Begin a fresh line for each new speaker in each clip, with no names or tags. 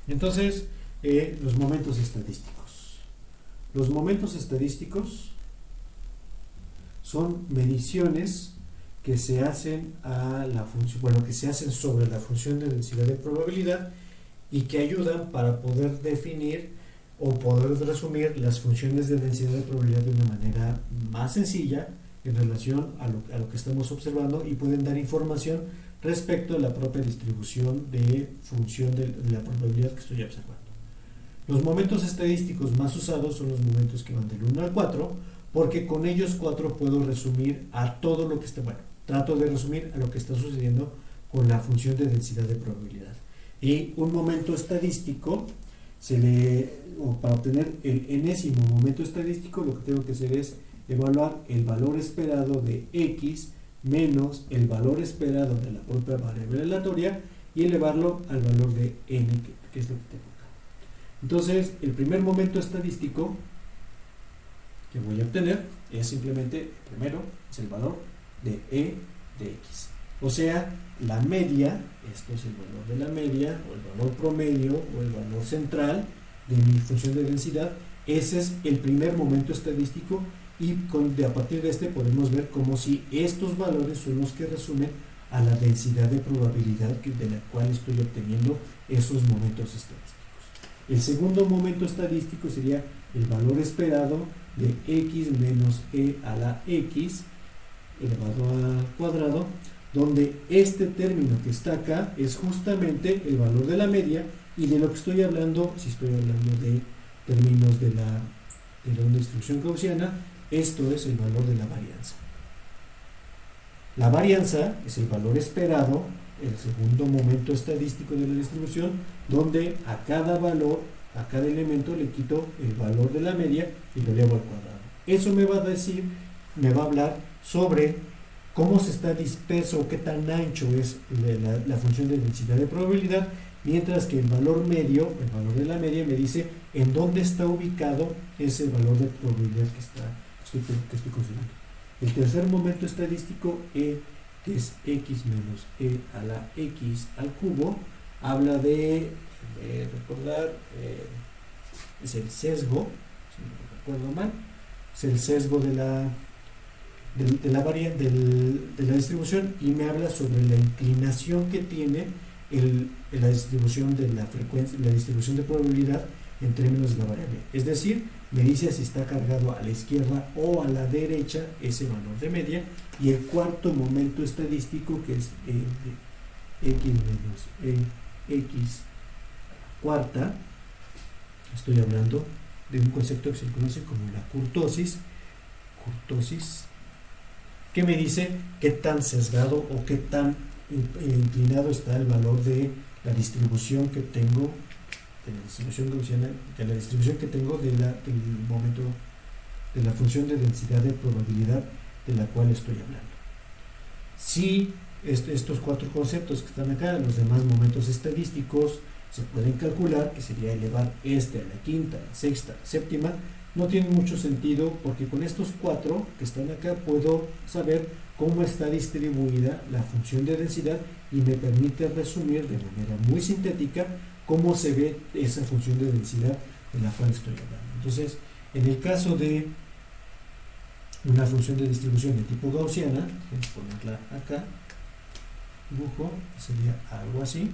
Entonces, los momentos estadísticos. Los momentos estadísticos son mediciones que se hacen a la función, bueno, que se hacen sobre la función de densidad de probabilidad y que ayudan para poder definir o poder resumir las funciones de densidad de probabilidad de una manera más sencilla en relación a lo que estamos observando, y pueden dar información respecto a la propia distribución de función de la probabilidad que estoy observando. Los momentos estadísticos más usados son los momentos que van del 1 al 4, porque con ellos 4 puedo resumir a todo lo que está, bueno, trato de resumir a lo que está sucediendo con la función de densidad de probabilidad. Y un momento estadístico, para obtener el enésimo momento estadístico, lo que tengo que hacer es evaluar el valor esperado de x menos el valor esperado de la propia variable aleatoria y elevarlo al valor de n, que es lo que tengo acá. Entonces, el primer momento estadístico que voy a obtener es simplemente, primero, es el valor de e de x. O sea, la media, esto es el valor de la media, o el valor promedio, o el valor central de mi función de densidad. Ese es el primer momento estadístico, y a partir de este podemos ver como si estos valores son los que resumen a la densidad de probabilidad de la cual estoy obteniendo esos momentos estadísticos. El segundo momento estadístico sería el valor esperado de x menos e a la x elevado al cuadrado, donde este término que está acá es justamente el valor de la media, y de lo que estoy hablando, si estoy hablando de términos de una distribución gaussiana, esto es el valor de la varianza. La varianza es el valor esperado, el segundo momento estadístico de la distribución, donde a cada valor, a cada elemento le quito el valor de la media y lo elevo al cuadrado. Eso me va a decir, me va a hablar sobre cómo se está disperso o qué tan ancho es la función de densidad de probabilidad, mientras que el valor medio, el valor de la media, me dice en dónde está ubicado ese valor de probabilidad que estoy considerando. El tercer momento estadístico, que es x menos e a la x al cubo, habla de, recordar, es el sesgo, si no recuerdo mal, es el sesgo de la distribución, y me habla sobre la inclinación que tiene la distribución de la frecuencia, la distribución de probabilidad en términos de la variable. Es decir, me dice si está cargado a la izquierda o a la derecha ese valor de media. Y el cuarto momento estadístico, que es x menos x cuarta, estoy hablando de un concepto que se conoce como la kurtosis, que me dice qué tan sesgado o qué tan inclinado está el valor de la distribución que tengo, de la distribución gaussiana, de la distribución que tengo del momento de la función de densidad de probabilidad de la cual estoy hablando. Si estos cuatro conceptos que están acá, los demás momentos estadísticos, se pueden calcular, que sería elevar a la quinta, a la sexta, a la séptima, no tiene mucho sentido, porque con estos cuatro que están acá puedo saber cómo está distribuida la función de densidad, y me permite resumir de manera muy sintética cómo se ve esa función de densidad de la cual estoy hablando. Entonces, en el caso de una función de distribución de tipo gaussiana, vamos a ponerla acá, dibujo, sería algo así.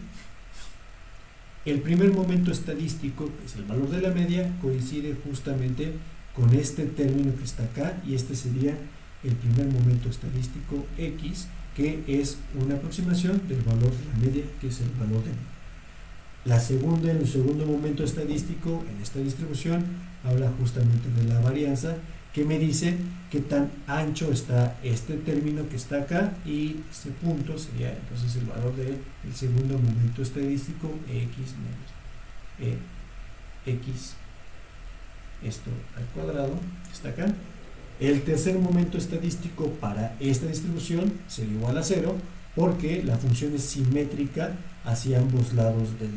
El primer momento estadístico, que es el valor de la media, coincide justamente con este término que está acá, y este sería el primer momento estadístico x, que es una aproximación del valor de la media, que es el valor de el segundo momento estadístico en esta distribución habla justamente de la varianza, que me dice qué tan ancho está este término que está acá, y este punto sería entonces el valor del segundo momento estadístico, x menos x, esto al cuadrado, está acá. El tercer momento estadístico para esta distribución sería igual a 0, porque la función es simétrica hacia ambos lados de la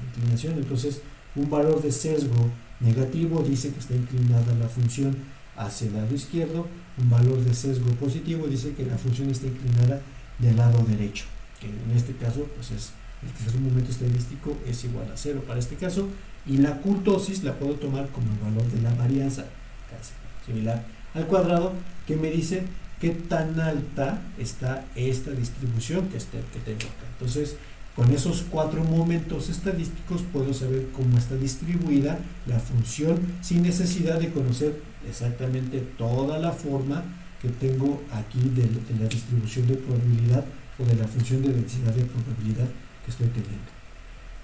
inclinación. Entonces, un valor de sesgo negativo dice que está inclinada la función hacia el lado izquierdo, un valor de sesgo positivo dice que la función está inclinada del lado derecho, que en este caso pues es el tercer momento estadístico es igual a 0 para este caso, y la kurtosis la puedo tomar como el valor de la varianza, casi similar al cuadrado, que me dice qué tan alta está esta distribución que tengo acá. Entonces, con esos 4 momentos estadísticos puedo saber cómo está distribuida la función sin necesidad de conocer exactamente toda la forma que tengo aquí de la distribución de probabilidad o de la función de densidad de probabilidad que estoy teniendo.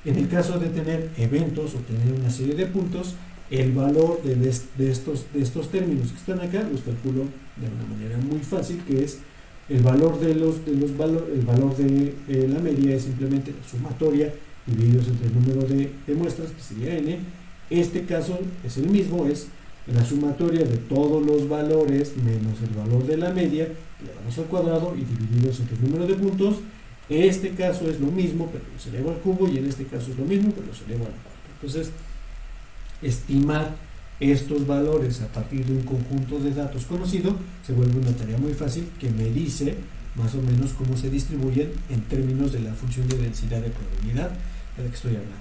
En el caso de tener eventos o tener una serie de puntos, el valor de estos términos que están acá los calculo de una manera muy fácil, que es el valor el valor de la media es simplemente la sumatoria divididos entre el número de muestras, que sería n. Este caso es el mismo, es la sumatoria de todos los valores menos el valor de la media, le damos al cuadrado y divididos entre el número de puntos. Este caso es lo mismo, pero se eleva al cubo, y en este caso es lo mismo, pero se eleva al cuarto. Entonces, estimar estos valores a partir de un conjunto de datos conocido se vuelve una tarea muy fácil, que me dice más o menos cómo se distribuyen en términos de la función de densidad de probabilidad de la que estoy hablando.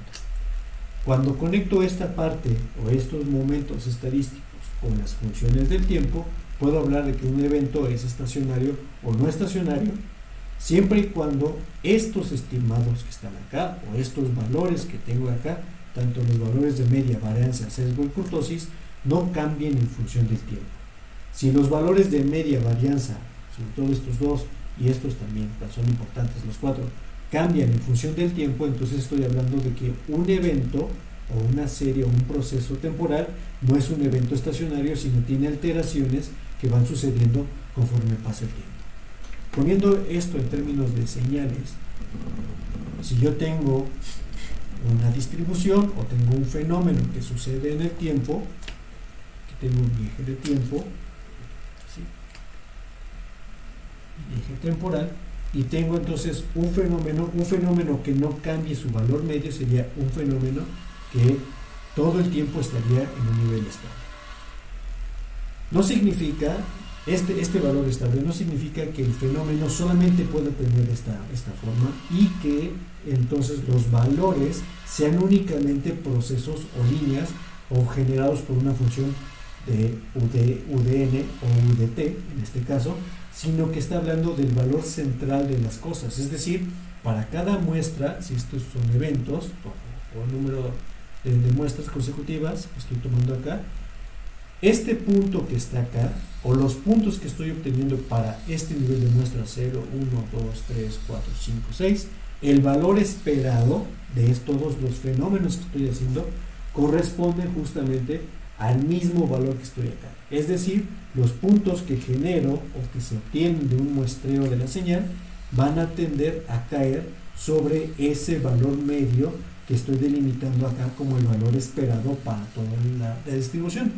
Cuando conecto esta parte o estos momentos estadísticos con las funciones del tiempo, puedo hablar de que un evento es estacionario o no estacionario, siempre y cuando estos estimados que están acá o estos valores que tengo acá, tanto los valores de media, varianza, sesgo y kurtosis, no cambien en función del tiempo. Si los valores de media, varianza, sobre todo estos dos y estos también, son importantes los 4, cambian en función del tiempo, entonces estoy hablando de que un evento o una serie o un proceso temporal no es un evento estacionario, sino tiene alteraciones que van sucediendo conforme pasa el tiempo. Poniendo esto en términos de señales, si yo tengo una distribución o tengo un fenómeno que sucede en el tiempo, que tengo mi eje de tiempo, ¿sí? Mi eje temporal, y tengo entonces un fenómeno que no cambie su valor medio, sería un fenómeno que todo el tiempo estaría en un nivel estable. No significa, este valor estable no significa que el fenómeno solamente pueda tener esta forma y que entonces los valores sean únicamente procesos o líneas o generados por una función de UDN o UDT en este caso, sino que está hablando del valor central de las cosas, es decir, para cada muestra, si estos son eventos o el número de muestras consecutivas que estoy tomando acá, este punto que está acá, o los puntos que estoy obteniendo para este nivel de muestra 0, 1, 2, 3, 4, 5, 6, el valor esperado de todos los fenómenos que estoy haciendo corresponde justamente al mismo valor que estoy acá. Es decir, los puntos que genero o que se obtienen de un muestreo de la señal van a tender a caer sobre ese valor medio que estoy delimitando acá como el valor esperado para toda la distribución.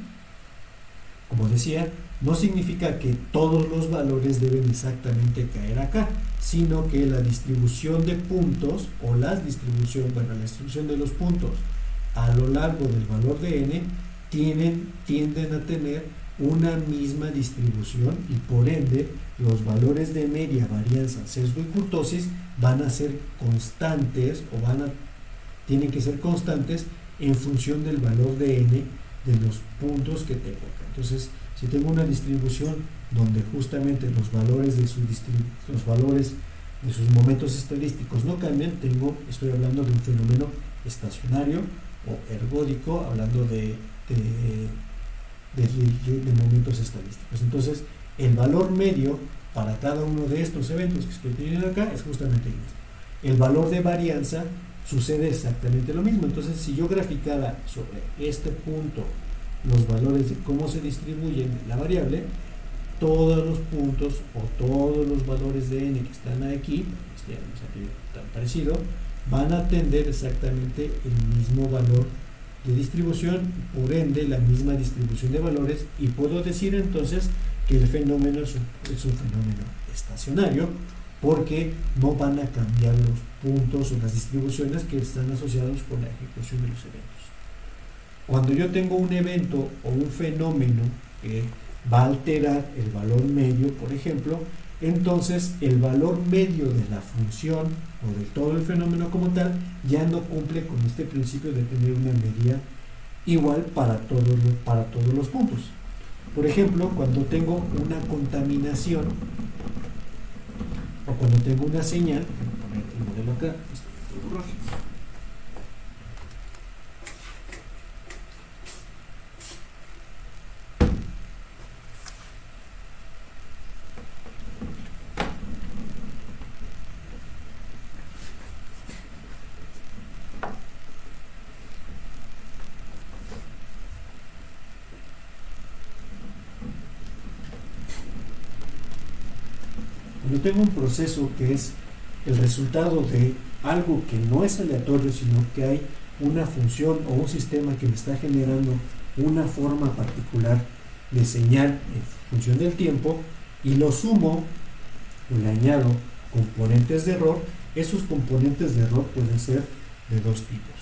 Como decía, no significa que todos los valores deben exactamente caer acá, sino que la distribución de puntos o la distribución de los puntos a lo largo del valor de n tienden a tener una misma distribución, y por ende los valores de media, varianza, sesgo y kurtosis van a ser constantes o tienen que ser constantes en función del valor de n de los puntos que tengo acá. Entonces, si tengo una distribución donde justamente los valores de sus momentos estadísticos no cambian, estoy hablando de un fenómeno estacionario o ergódico, hablando de momentos estadísticos. Entonces, el valor medio para cada uno de estos eventos que estoy teniendo acá es justamente el mismo. El valor de varianza sucede exactamente lo mismo. Entonces, si yo graficara sobre este punto los valores de cómo se distribuyen la variable, todos los puntos o todos los valores de n que están aquí, aquí tan parecido, van a tener exactamente el mismo valor de distribución, por ende la misma distribución de valores, y puedo decir entonces que el fenómeno es un fenómeno estacionario, porque no van a cambiar los puntos o las distribuciones que están asociados con la ejecución de los eventos. Cuando yo tengo un evento o un fenómeno que va a alterar el valor medio, por ejemplo, entonces el valor medio de la función o de todo el fenómeno como tal ya no cumple con este principio de tener una medida igual para todos los puntos. Por ejemplo, cuando tengo una contaminación o cuando tengo una señal, voy a poner el modelo acá, cuando tengo un proceso que es el resultado de algo que no es aleatorio, sino que hay una función o un sistema que me está generando una forma particular de señal en función del tiempo, y lo sumo o le añado componentes de error, esos componentes de error pueden ser de dos tipos.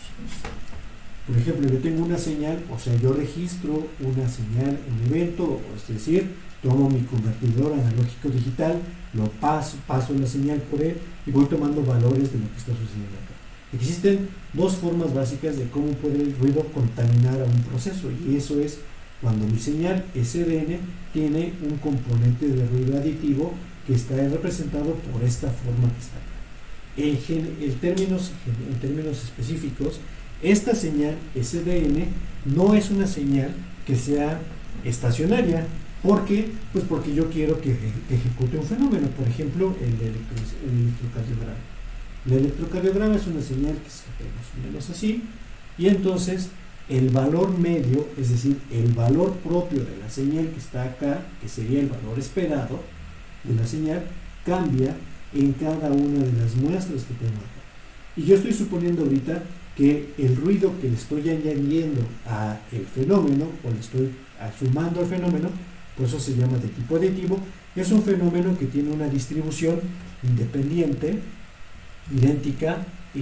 Por ejemplo, yo tengo una señal, o sea, yo registro una señal en evento, es decir, tomo mi convertidor analógico digital, lo paso la señal por él y voy tomando valores de lo que está sucediendo acá. Existen dos formas básicas de cómo puede el ruido contaminar a un proceso, y eso es cuando mi señal SDN tiene un componente de ruido aditivo que está representado por esta forma que está acá. En términos específicos, esta señal SDN no es una señal que sea estacionaria. ¿Por qué? Pues porque yo quiero que ejecute un fenómeno, por ejemplo, el electrocardiograma. El electrocardiograma es una señal que se ve más o menos así, y entonces el valor medio, es decir, el valor propio de la señal que está acá, que sería el valor esperado de la señal, cambia en cada una de las muestras que tengo acá. Y yo estoy suponiendo ahorita que el ruido que le estoy añadiendo a el fenómeno, o le estoy sumando al fenómeno, por eso se llama de tipo aditivo, es un fenómeno que tiene una distribución independiente, idéntica e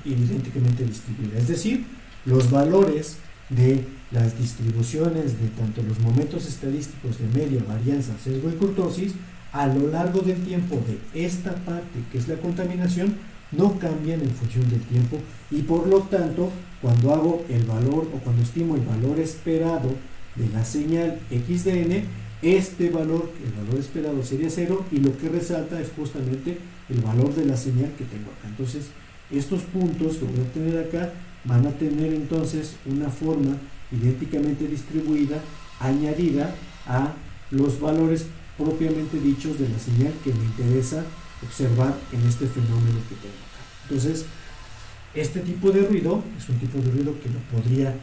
idénticamente distribuida. Es decir, los valores de las distribuciones de tanto los momentos estadísticos de media, varianza, sesgo y kurtosis a lo largo del tiempo de esta parte que es la contaminación no cambian en función del tiempo, y por lo tanto cuando hago el valor o cuando estimo el valor esperado de la señal XDN, este valor, el valor esperado sería 0, y lo que resalta es justamente el valor de la señal que tengo acá. Entonces estos puntos que voy a obtener acá van a tener entonces una forma idénticamente distribuida añadida a los valores propiamente dichos de la señal que me interesa observar en este fenómeno que tengo acá. Entonces este tipo de ruido es un tipo de ruido que lo podría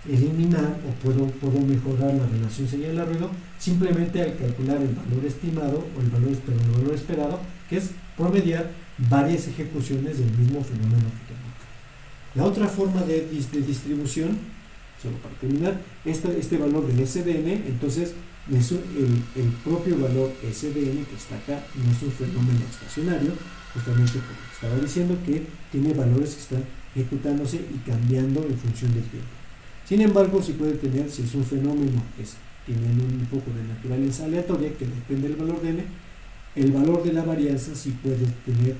eliminar, o puedo mejorar la relación señal a ruido simplemente al calcular el valor estimado o el valor esperado, que es promediar varias ejecuciones del mismo fenómeno que tengo acá. La otra forma de distribución, solo para terminar, este valor del SDN, entonces el propio valor SDN que está acá no es un fenómeno estacionario, justamente porque estaba diciendo que tiene valores que están ejecutándose y cambiando en función del tiempo. Sin embargo, si puede tener, si es un fenómeno que tiene un poco de naturaleza aleatoria, que depende del valor de n, el valor de la varianza sí puede tener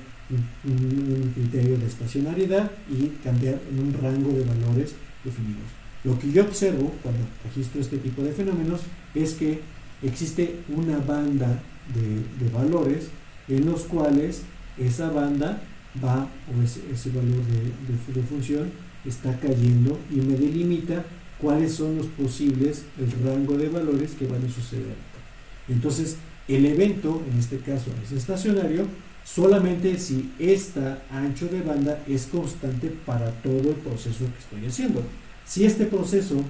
un criterio de estacionariedad y cambiar en un rango de valores definidos. Lo que yo observo cuando registro este tipo de fenómenos es que existe una banda de valores en los cuales esa banda va, o ese valor de función está cayendo, y me delimita cuáles son los posibles, el rango de valores que van a suceder acá. Entonces el evento, en este caso es estacionario, solamente si este ancho de banda es constante para todo el proceso que estoy haciendo. Si este proceso,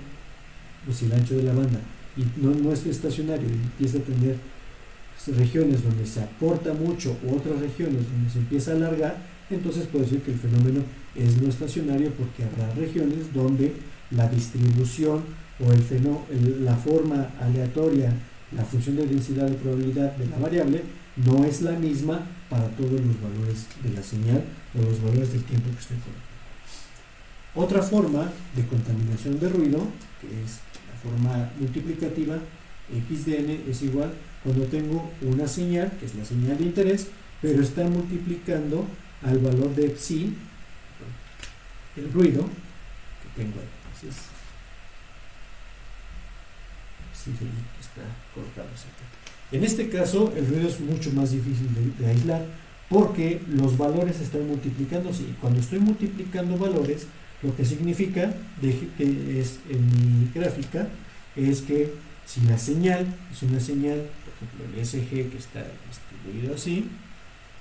pues si el ancho de la banda y no es estacionario y empieza a tener regiones donde se aporta mucho u otras regiones donde se empieza a alargar, entonces puedo decir que el fenómeno es no estacionario, porque habrá regiones donde la distribución o la forma aleatoria, la función de densidad de probabilidad de la variable no es la misma para todos los valores de la señal o los valores del tiempo que estoy colocando. Otra forma de contaminación de ruido, que es la forma multiplicativa, x de n es igual cuando tengo una señal, que es la señal de interés, pero está multiplicando al valor de psi, el ruido que tengo ahí. Entonces, psi de i que está colocado acá. En este caso, el ruido es mucho más difícil de aislar porque los valores están multiplicándose. Y cuando estoy multiplicando valores, lo que significa que es en mi gráfica es que si la señal es una señal, por ejemplo el SG que está distribuido así,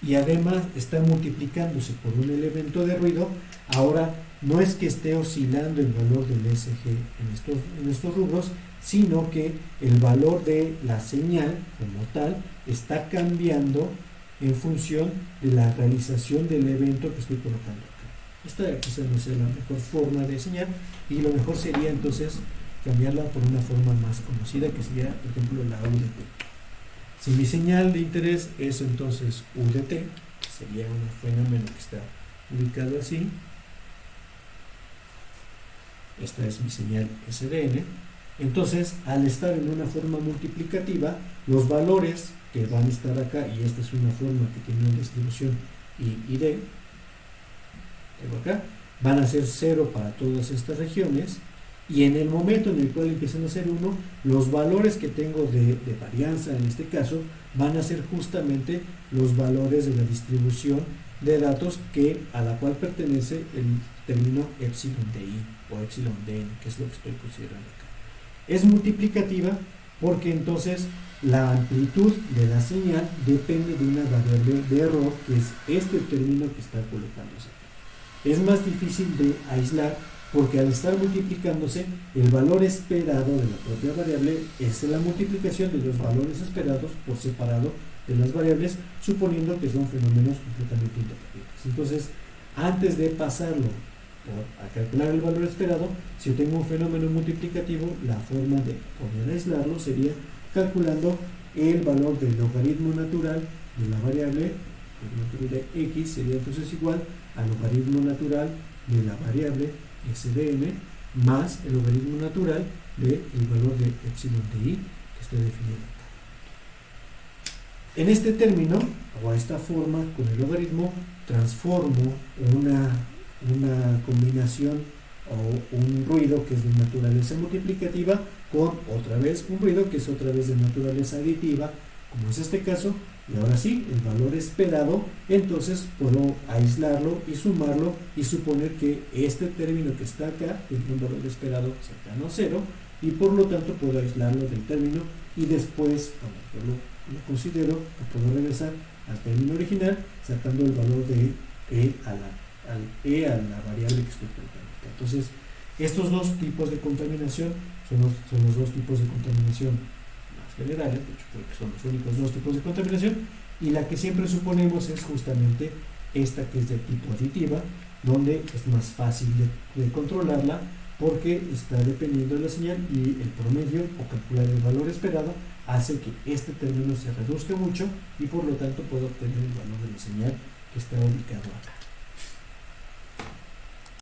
y además está multiplicándose por un elemento de ruido, ahora no es que esté oscilando el valor del SG en estos rubros, sino que el valor de la señal como tal está cambiando en función de la realización del evento que estoy colocando acá. Esta quizás no sea la mejor forma de señal, y lo mejor sería entonces cambiarla por una forma más conocida, que sería, por ejemplo, la U de T. Si mi señal de interés es entonces U de T, que sería un fenómeno que está ubicado así, esta es mi señal SDN, entonces al estar en una forma multiplicativa, los valores que van a estar acá, y esta es una forma que tiene una distribución I y D, tengo acá, van a ser 0 para todas estas regiones, y en el momento en el cual empiezan a ser 1, los valores que tengo de varianza en este caso van a ser justamente los valores de la distribución de datos a la cual pertenece el término epsilon de i o epsilon de n, que es lo que estoy considerando acá. Es multiplicativa porque entonces la amplitud de la señal depende de una variable de error, que es este término que está colocándose acá. Es más difícil de aislar porque al estar multiplicándose, el valor esperado de la propia variable es la multiplicación de los valores esperados por separado de las variables, suponiendo que son fenómenos completamente independientes. Entonces, antes de pasarlo a calcular el valor esperado, si yo tengo un fenómeno multiplicativo, la forma de poder aislarlo sería calculando el valor del logaritmo natural de la variable, el de x sería entonces igual al logaritmo natural de la variable SDN más el logaritmo natural del valor de epsilon de i que está definido acá. En este término, o a esta forma, con el logaritmo, transformo una combinación o un ruido que es de naturaleza multiplicativa con otra vez un ruido que es otra vez de naturaleza aditiva, como es este caso. Y ahora sí, el valor esperado, entonces puedo aislarlo y sumarlo y suponer que este término que está acá tiene un valor esperado cercano a 0, y por lo tanto puedo aislarlo del término, y después, cuando yo lo considero, puedo regresar al término original sacando el valor de a la variable que estoy colocando. Entonces, estos dos tipos de contaminación son los dos tipos de contaminación generales, de hecho creo que son los únicos dos tipos de contaminación, y la que siempre suponemos es justamente esta, que es de tipo aditiva, donde es más fácil de controlarla porque está dependiendo de la señal, y el promedio o calcular el valor esperado hace que este término se reduzca mucho, y por lo tanto puedo obtener el valor de la señal que está ubicado acá.